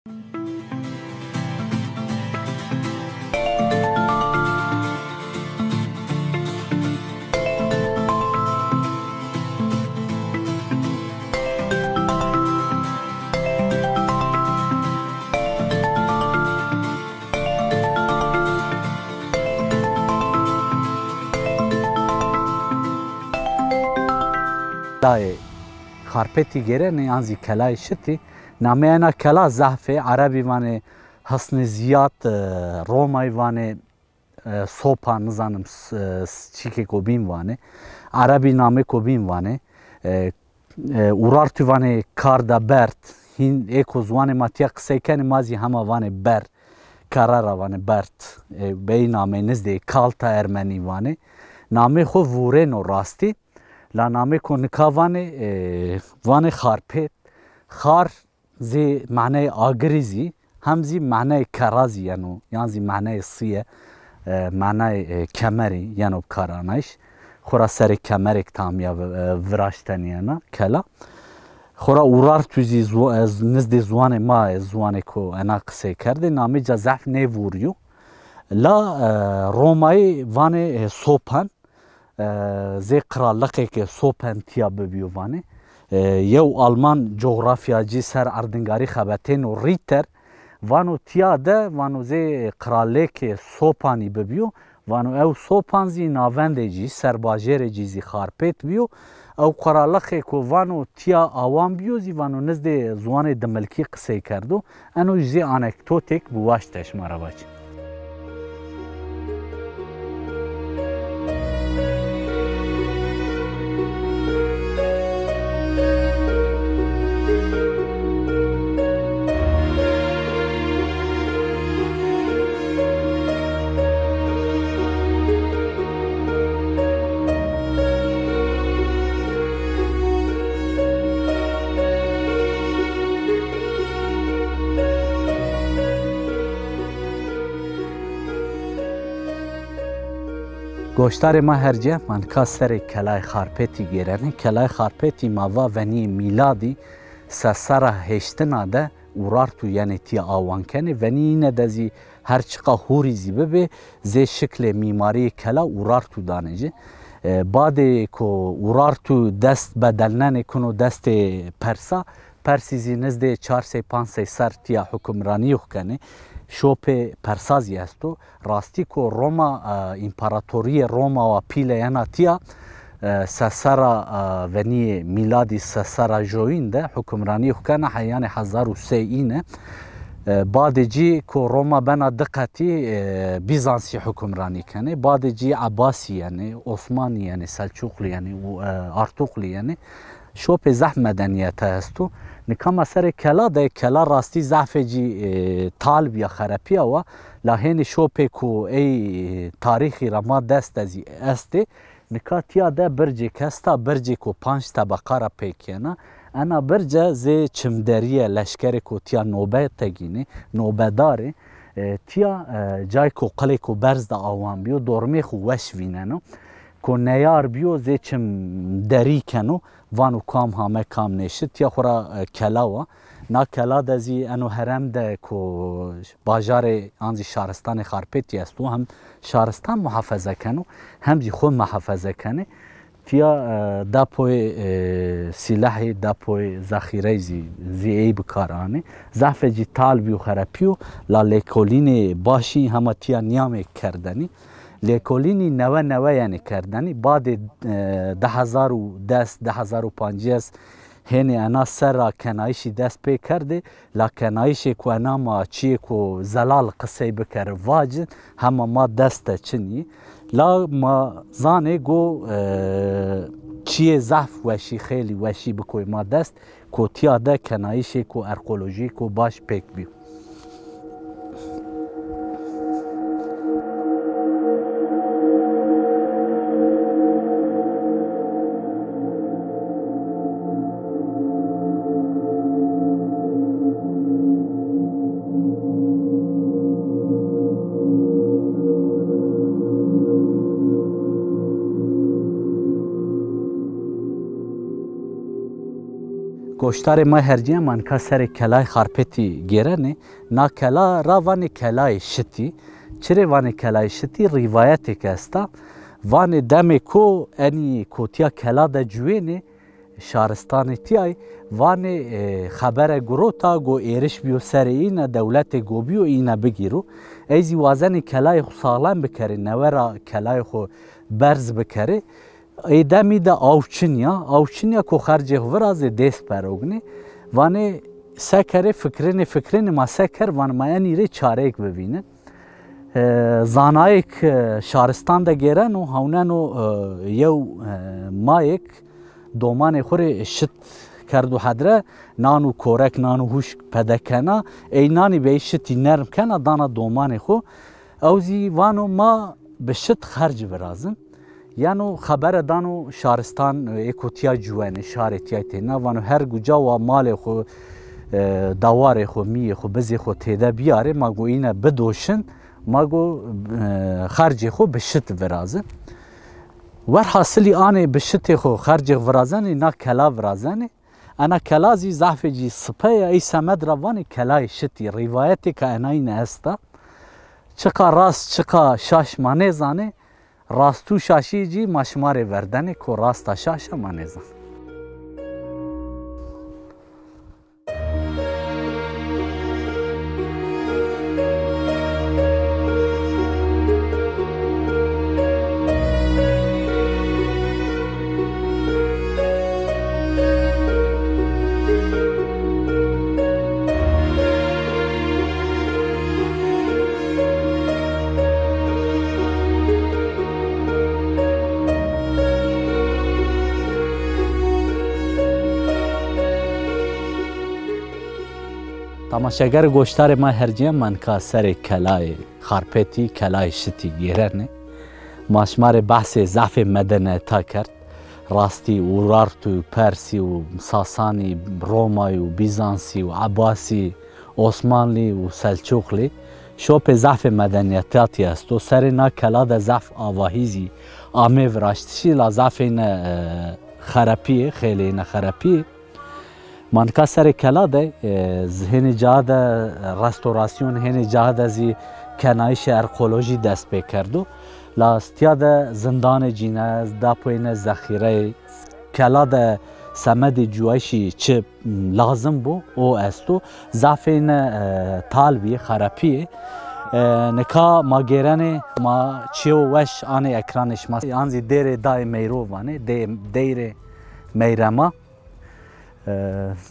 کلای خارپتی گره نه یانزی کلای شتی نامه انا کلا زحف عربی وانه حسن زیاد رومای وانه سوپا نزانم چیکه کو بیم وانه عربی نامه کو بیم وانه اورارتو وانه کار دا برد هین اکو زوانه ماتیا قصه کنی مازی همه وانه بر karara vane bert bey name nizde kalta Ermeni vane name xo vureno rasti la name ko nikavane vane kharpet khar zi mane agrizi hamzi mane karazi yani mane siye mane kemeri yani karanayş xora seri kemerek tam ya vrashten yana kela خورا اورار توزی نزد زوان ما زوان کو انا قصه کرده نامی جا ضعف نیوریو لا رومای وانه سوپن زی قرالقه که سوپن تیا ببیو وانه یو آلمان جغرافیاجی سر اردنگاری خبتین و ریتر وانو تیا ده وانو زی قراله که سوپانی ببیو وانو او سوپان زی ناونده جی سر باجر جی زی خارپت بیو او قرالاخه کو وانو تیا آوان بیوزی وانو نزد زوان دملکی قصه کردو انو جزی انکتوتیک بواشتش مراواج گوشتار ما هرجه من کاسر کلای خارپتی گیرنه کلای خارپتی ماوا ونی میلادی سسره هشتنا ده اورارتو یعنی تی آوان کنه ونی ندازی هر چقا هوریزی ببه زی شکل میماری کلا اورارتو دانجه بعد کو اورارتو دست بدلنن کنو دست پرسا پرسیزی نزده 4-5 سر تیا حکمرانی کنه شوپ پرسازی هستو راستی کو روما امپراتوری روما و پیله یانا تیا سسرا ونی میلادی سسرا جوین ده حکمرانی کنه حیان 1003 اینه بعد جی کو روما بنا دقتی بیزانسی حکمرانی کنه بعد جی عباسی یعنی عثمانی یعنی سلجوقلی یعنی ارطغرلی یعنی شوپ زح مدنیت هستو نکام سر کلا ده کلا راستی ضعف جی طالب یا خرپیا و لاهین شوپ کو ای تاریخی رما دست ازی استه نکاتیا ده برج کستا برج کو 5 طبقه را پیکینا انا برج زی چمدریه لشکر کو تیا نوبه تگینه نوبه داره تیا جای کو قلی کو برز دا آوان بیو دورمی خو وش ویننو کو نیار بیو زی چم دری کنو وانو کام همه کام نشد یا خورا کلاوا نا کلا دزی انو هرم ده کو باجار انزی شهرستان خارپتی است و هم شهرستان محافظه کنو هم زی خود محافظه کنه تیا دپوی سلاحی دپوی ذخیره زی ای بکارانه ضعف جی طالبی و خرپیو لا لیکولین باشی همه تیا نیام کردنی لیکولینی نوه یعنی کردنی بعد 2010-2050 هنی انا سر کنایشی دست پی کرده لا کنایشی که انا ما چیه که زلال قصه بکر واجد همه ما دست چنی لا ما زانه گو چیه ضعف وشی خیلی وشی بکوی ما دست که تیاده کنایشی که ارکولوژی که باش پیک بیو گوشتار ما هرجی من که سر کلای خارپتی گیرنه نا کلا را وان کلای شتی چرا وان کلای شتی روایتی که استا وان دم کو انی کوتیا کلا د جوینه شارستان تیای وان خبر گروتا گو ایرش بیو سر این دولت گوبیو اینا بگیرو ایزی وازن کلای خو سالم بکره نورا کلای خو برز بکره ایدمی دا آوچنیا کو خرج وراز دست پروگنه وانه سکره فکرین ما سکر وان مایانی ری چارهک ببینه زانایک شارستان دا گیرن و هونن و یو مایک دومان خوره شت کردو حدره نانو کورک نانو هوش پدکنه ای نانی به شتی نرم کنه دانا دومان خو اوزی وانو ما به شت خرج برازن یعنی خبر دانو شارستان اکوتیا جوانه شارتیا تینا وانو هر گوجا و مال خو دوار خو می خو بزی خو تیده بیاره ما گو اینه بدوشن ما گو خرج خو به شت برازن ور حاصلی آنه به شت خو خرج ورازن اینا کلا ورازن انا کلا زی ضعف جی سپای ای سمد روان کلای شتی روایتی که انا این استا چقا راست چقا شاش مانه زانه راستو شاشی جی مشمار وردن کو راستا شاش مانه زان تماشاگر گوشتار ما هرجی من که سر کلای خارپتی کلای شتی گیرنه ماشمار بحث ضعف مدنیتا کرد راستی اورارتو پرسی و ساسانی رومای و بیزانسی و عباسی عثمانلی و سلجوقلی شوپ ضعف مدنیتاتی است و سر نا کلا ده ضعف آواهیزی آمه وراشتشی لا ضعف این خرپیه خیلی این خرپیه من که سر کلا ده هنی جهاد رستوراسیون هنی جهاد زی کنایش ارکولوژی دست بکردو لاستیا ده زندان جینه داپوین ذخیره کلا ده سمد جوایشی چه لازم بو او استو ضعفین طالبی خرپیه نکا ما گیرنه ما چیو وش آن اکرانش ما آنزی دیر دای میرو وانه دیر میرما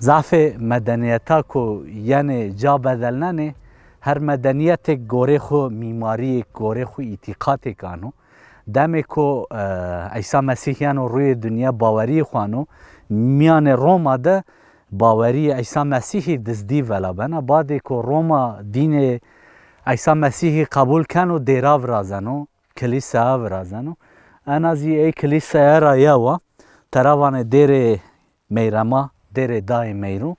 ضعف مدنیتا کو یعنی جا بدلنه هر مدنیت گوره خو میماری گوره خو اعتقاد کانو دم کو عیسی مسیحیانو روی دنیا باوری خوانو میان روما ده باوری عیسی مسیحی دزدی ولا بنا بعد کو روما دین عیسی مسیحی قبول کنو دیرا ورازنو کلیسا ورازنو انا زی ای کلیسا را یاوا تراوان دیر میرما دیر دای میرو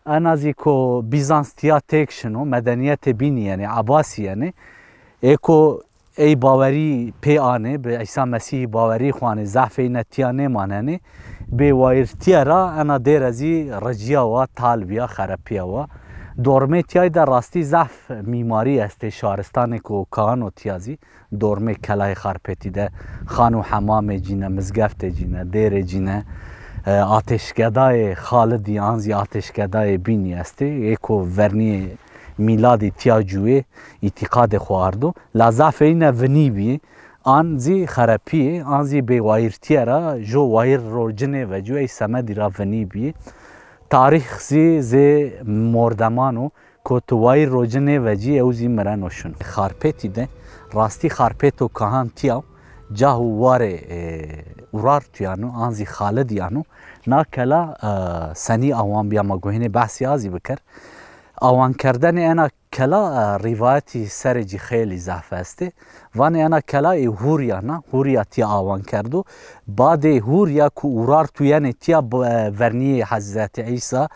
انا زی کو بیزانسیا تکشنو مدنیت بینی یعنی عباسی یعنی ایکو ای باوری پی آنه به عیسی مسیح باوری خوانه ضعف نتیانه ماننه به وایرتیا را انا دیر ازی رجیا و طالبیا خرپیا و دورمه تیای در راستی ضعف میماری است شهرستان کو کانو تیازی دورمه کلای خارپتی ده خانو حمام جینه مزگفت جینه دیر جینه آتشکدای خالدی آنزی آتشکدای بینی است ایکو ورنی میلادی تیاجوی اعتقاد خواردو لازف این ونی بی آنزی خرپی آنزی به وایرتی را جو وایر روجنه و جو ای سمدی را ونی بی تاریخ زی مردمانو که تو وایر روجنه و جی اوزی مرنوشون خارپتی ده راستی خارپتو کهان تیاو جاهو واره اورار تیانو آنزی خالد یانو نا کلا سنی آوان بیا مگوهین بحثی آزی بکر آوان کردن انا کلا روایتی سرجی خیلی ضعف است وانه انا کلا هوریا نه هوریا تی آوان کردو بعد هوریا کو اورار تو یعنی تیا ورنی حضرت عیسی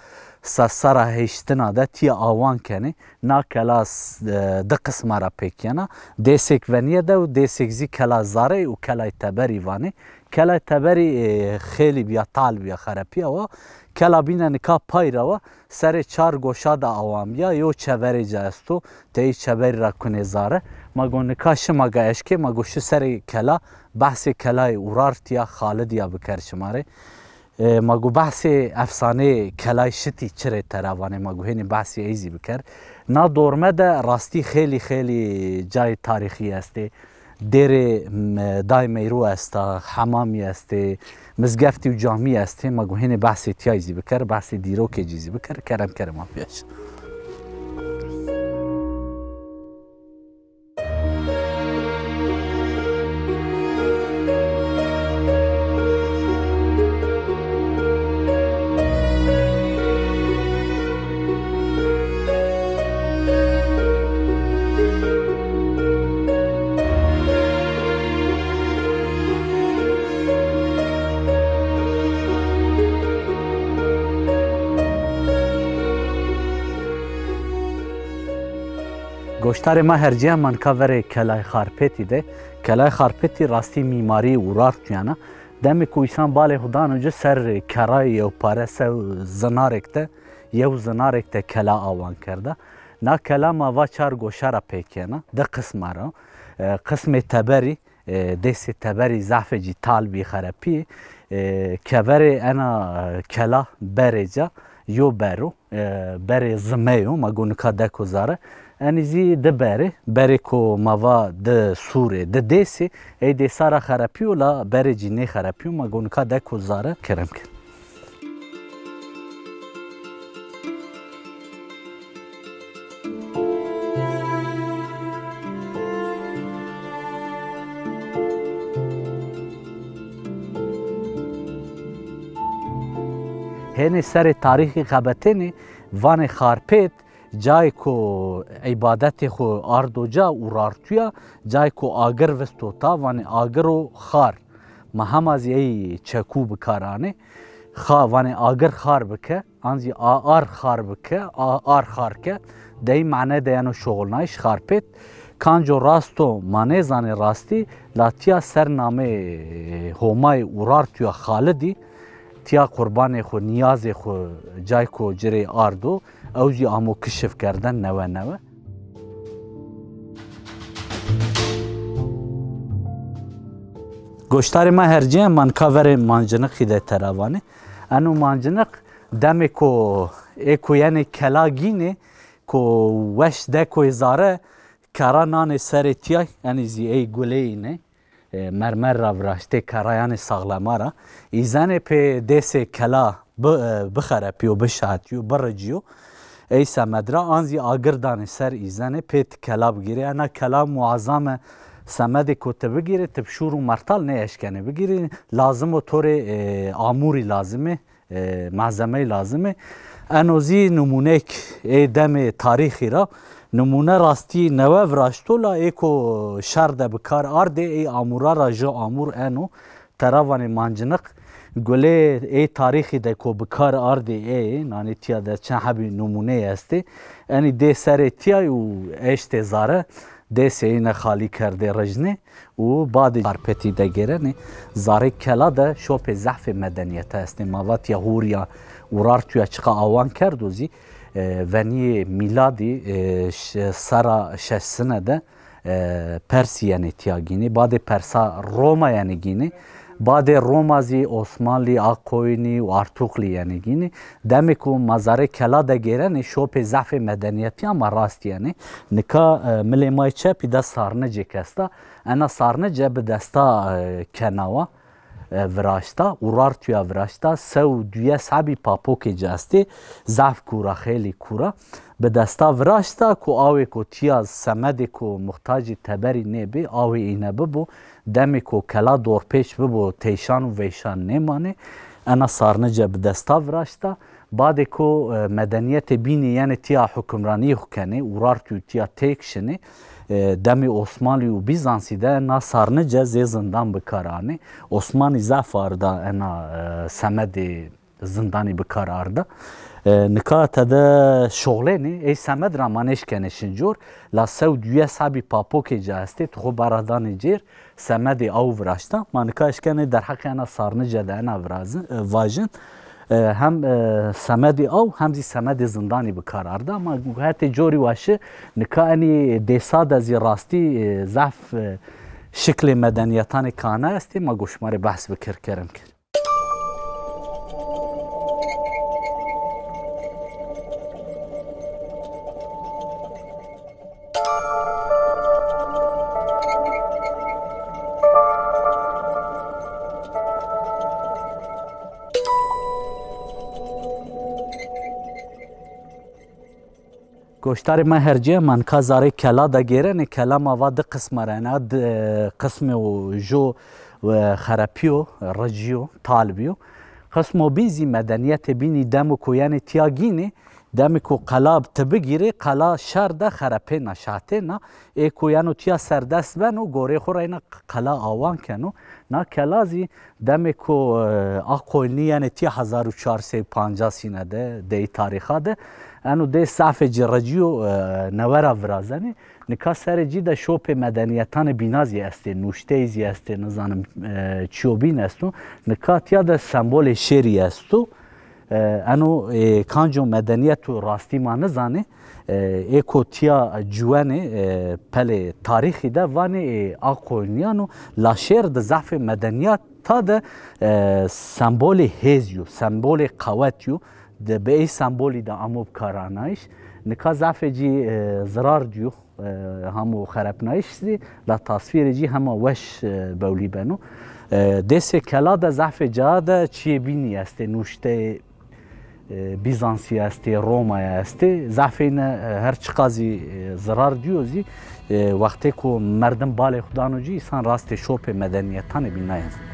سسرا هشتنا ده تی آوان کنه نا کلاس ده قسمه را پیکینا دیسک ونیه ده و دیسک زی کلا زاره و کلا تبری وانه کلا تبری خیلی بیا طال بیا خرپیه و کلا بینه نکا پای رو سر چار گوشا ده آوان بیا یو چوری جاستو تی چوری را کنه زاره مگو نکا شما گایشکه مگو شو سر کلا بحث کلای اورارتیا خالدیا بکر شماره مگو بحث افسانه کلای شتی چره تراوانه مگو هنی بحث ایزی بکر نا دورمه ده راستی خیلی خیلی جای تاریخی استه دیر دای میرو استا حمامی استه مزگفتی و جامی استه مگو هنی بحث تیایزی بکر بحث دیرو که جیزی بکر کرم آفیاش گوشتار ما هرجیه من کاور کلای خارپتی ده کلای خارپتی راستی میماری ورار تویانا دمی که ایسان باله خدانو جو سر کرای یو پاره سو زنارکته یو زنارکته کلا آوان کرده نا کلا ما و چار گوشه را پیکینا ده قسمه را قسم تبری دست تبری ضعف جی تال بی خرپی کور انا کلا برجا یو برو بر زمیو مگون که دکو زاره انیزی ده بره کو ماوا ده سوره ده دیسی ای دی سارا خرپیو لا بره جینه خرپیو مگون که دکو زاره کرم کن هنی سر تاریخی خبتنی وان خارپیت جای کو عبادت خو آردو جا اورارتویا جای کو آگر وستوتا وان آگر و خار مهمازی ای چکو بکارانه وان آگر خار بکه انزی آر خار بکه آر خار که دی معنی دیانو شغلنایش خارپیت کانجو راستو مانه زانه راستی لاتیا سرنامه همای اورارتویا خالدی تیا قربان خو نیاز خو جای کو جری آردو اوزی آمو کشف کردن نوه گوشتار ما هرجیه من کاور مانجنقی ده تراوانه انو مانجنق دمی کو ایکو یعنی کلاگینه کو وش ده کو ازاره کرانان سر تیای یعنی زی ای گله اینه مرمر را براشته کرایان ساغلما را ایزانه پی دست کلا بخرپیو بشاتیو برجیو ای سمدرا آنزی آگردان سر ایزانه پیت کلا بگیره انا کلا معظم سمد کته بگیره تبشور و مرتال نه اشکنه بگیره لازم و طور آموری لازمه معظمه لازمه انوزی نمونه ای دم تاریخی را نمونه راستی نوه وراشتولا ایکو شرده بکار آرده ای آمورا را جو آمور انو تراوان مانجنق گله ای تاریخی ده کو بکار آرده ای نانی تیا ده چند حبی نمونه استه انی ده سر تیای و اشت زاره ده سینه خالی کرده رجنه و بعد خارپتی ده گرنه زاره کلا ده شوپ ضعف مدنیت استه موات یا هوریا ورار تویا چقا آوان کردوزی ونی میلادی سرا 6 سنه ده پرسی یعنی تیاگینی بعد پرسا روما یعنی گینی بعد رومازی عثمانلی آقوینی و ارتوقلی یعنی گینی دمی که مزاره کلا ده گیرنی شوپ ضعف مدنیتی اما راست یعنی نکا ملی مای چپی ده سارنجه کستا انا سارنجه به دستا کناوا وراشتا اورار تویا وراشتا سو دویه سابی پاپوکی جاستی ضعف کورا خیلی کورا به دستا وراشتا کو آوی کو تیاز سمدی کو محتاج تبری نبی آوی اینه ببو دمی کو کلا دور پیش ببو تیشان و ویشان نمانه انا سارنجه به دستا وراشتا بعد کو مدنیت بینی یعنی تیا حکمرانی کنه اورار تو تیا تکشنه دمی عثمانی و بیزانسی ده نا سارنجه زی زندان بکارانه عثمانی زفار ده انا سمد زندانی بکار آرده نکات ده شغلینی ای سمد رامانش کنه شنجور لا سعودیه صابی پاپوک جاسته تو برادان جیر سمد او وراشتا ما نکاش کنه در حق انا سارنه جده انا واجن هم سمد او هم زی سمد زندانی بکار آرده ما حتی جوری واشه نکانی دیساد از راستی ضعف شکل مدنیتان کانه است ما گوشمار بحث بکر کرم کرد گوشتار ما هرجه من که زاره کلا دا گیره نه کلا ما واد قسم رانه قسم و جو و خرابیو رجیو طالبیو قسم و بیزی مدنیت بینی دمو کو یعنی تیاگینه دمی کو قلاب تبگیره قلا شر ده خرابه نشاته نه ای کو یعنی تیا سردست بنو گوره خور اینا قلا آوان کنو نه کلازی دمی کو آقوینی یعنی تی 1450 سینه ده دی تاریخا ده انو ده صحف جرجیو نورا ورازنه نکا سر جی ده شوپ مدنیتان بینازی استه نوشتهیزی استه نزانم چوبین استو نکا تیا ده سمبول شیری استو انو کانجو مدنیت و راستی ما نزانه ایکو تیا جوانه پل تاریخی ده وانه آقوینیانو لاشیر ده ضعف مدنیت تا ده سمبول هیزیو سمبول قوتیو ده به ای سمبولی ده امو بکارانایش نکا ضعف جی ضرار دیو همو خراب نایش دی لا تصویر جی همو وش بولی بنو دست کلا ده ضعف جا ده چیه بینی استه نوشته بیزانسی استه رومای استه ضعف این هر چقازی ضرار دیوزی وقتی که مردم بال خدانو جی انسان راست شوپ مدنیتان بینایند